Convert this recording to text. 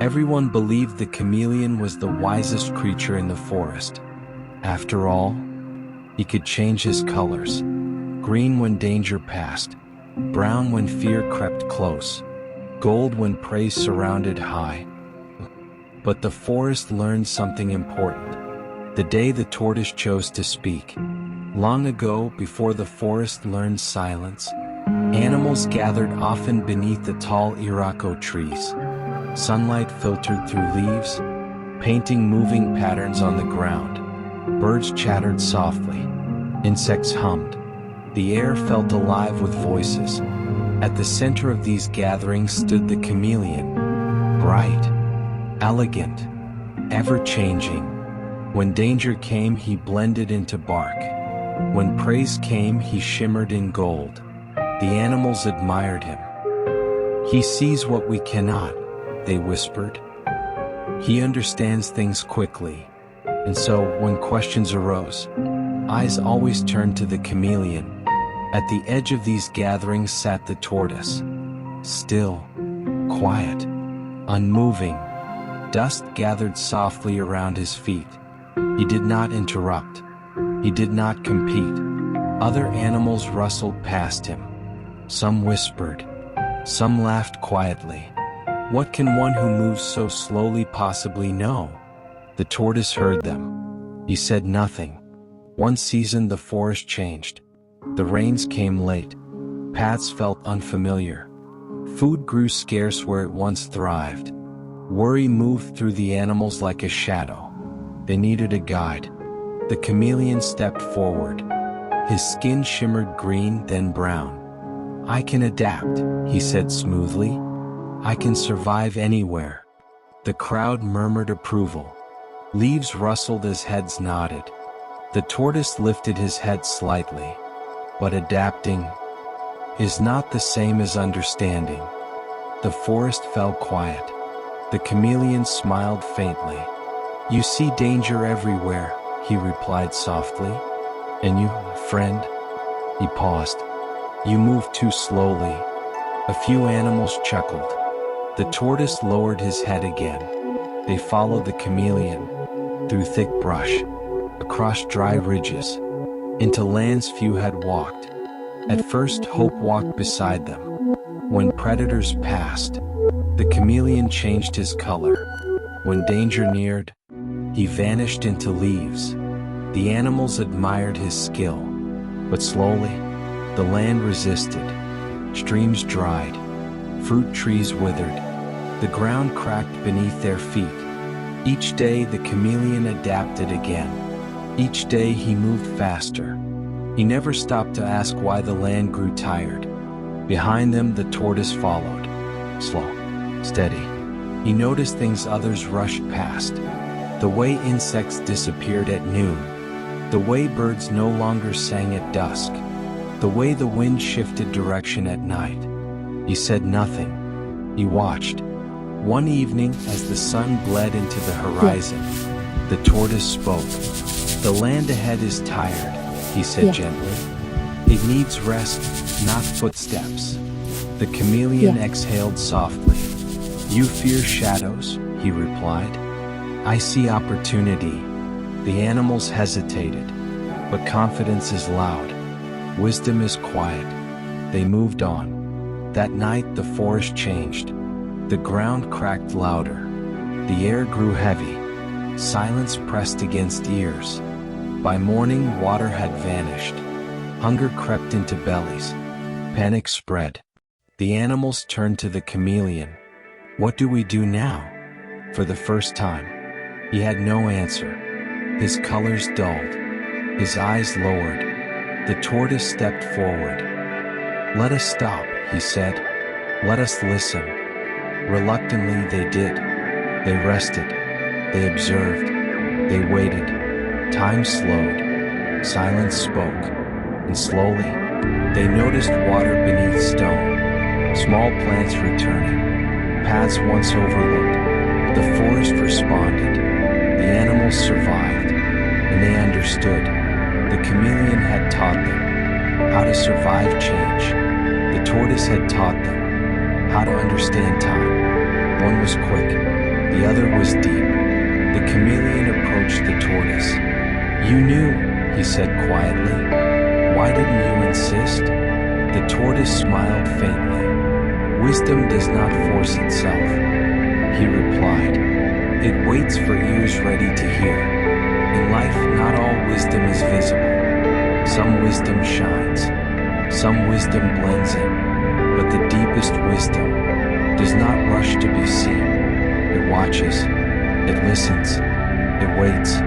Everyone believed the chameleon was the wisest creature in the forest. After all, he could change his colors: green when danger passed, brown when fear crept close, gold when prey surrounded high. But the forest learned something important the day the tortoise chose to speak. Long ago, before the forest learned silence, animals gathered often beneath the tall Irako trees. Sunlight filtered through leaves, painting moving patterns on the ground. Birds chattered softly. Insects hummed. The air felt alive with voices. At the center of these gatherings stood the chameleon, bright, elegant, ever-changing. When danger came, he blended into bark. When praise came, he shimmered in gold. The animals admired him. "He sees what we cannot," they whispered. "He understands things quickly." And so, when questions arose, eyes always turned to the chameleon. At the edge of these gatherings sat the tortoise, still, quiet, unmoving. Dust gathered softly around his feet. He did not interrupt. He did not compete. Other animals rustled past him. Some whispered. Some laughed quietly. What can one who moves so slowly possibly know? The tortoise heard them. He said nothing. One season the forest changed. The rains came late. Paths felt unfamiliar. Food grew scarce where it once thrived. Worry moved through the animals like a shadow. They needed a guide. The chameleon stepped forward. His skin shimmered green, then brown. "I can adapt," he said smoothly. "I can survive anywhere." The crowd murmured approval. Leaves rustled as heads nodded. The tortoise lifted his head slightly. But adapting is not the same as understanding. The forest fell quiet. The chameleon smiled faintly. "You see danger everywhere," he replied softly. "And you, friend?" He paused. "You move too slowly." A few animals chuckled. The tortoise lowered his head again. They followed the chameleon, through thick brush, across dry ridges, into lands few had walked. At first hope walked beside them. When predators passed, the chameleon changed his color. When danger neared, he vanished into leaves. The animals admired his skill. But slowly, the land resisted. Streams dried. Fruit trees withered. The ground cracked beneath their feet. Each day the chameleon adapted again. Each day he moved faster. He never stopped to ask why the land grew tired. Behind them the tortoise followed. Slow, steady. He noticed things others rushed past. The way insects disappeared at noon. The way birds no longer sang at dusk. The way the wind shifted direction at night. He said nothing. He watched. One evening, as the sun bled into the horizon, the tortoise spoke. "The land ahead is tired," he said gently. "It needs rest, not footsteps." The chameleon exhaled softly. "You fear shadows," he replied. "I see opportunity." The animals hesitated, but confidence is loud. Wisdom is quiet. They moved on. That night the forest changed. The ground cracked louder. The air grew heavy. Silence pressed against ears. By morning, water had vanished. Hunger crept into bellies. Panic spread. The animals turned to the chameleon. "What do we do now?" For the first time, he had no answer. His colors dulled. His eyes lowered. The tortoise stepped forward. "Let us stop," he said. "Let us listen." Reluctantly they did. They rested. They observed. They waited. Time slowed. Silence spoke. And slowly, they noticed water beneath stone. Small plants returning. Paths once overlooked. The forest responded. The animals survived. And they understood. The chameleon had taught them how to survive change. The tortoise had taught them how to understand time. One was quick, The other was deep. The chameleon approached the tortoise. "You knew," he said quietly. "Why didn't you insist?" The tortoise smiled faintly. "Wisdom does not force itself," he replied. "It waits for ears ready to hear. In life, not all wisdom is visible. Some wisdom shines. Some wisdom blends in. But the deepest wisdom does not rush to be seen. It watches. It listens. It waits.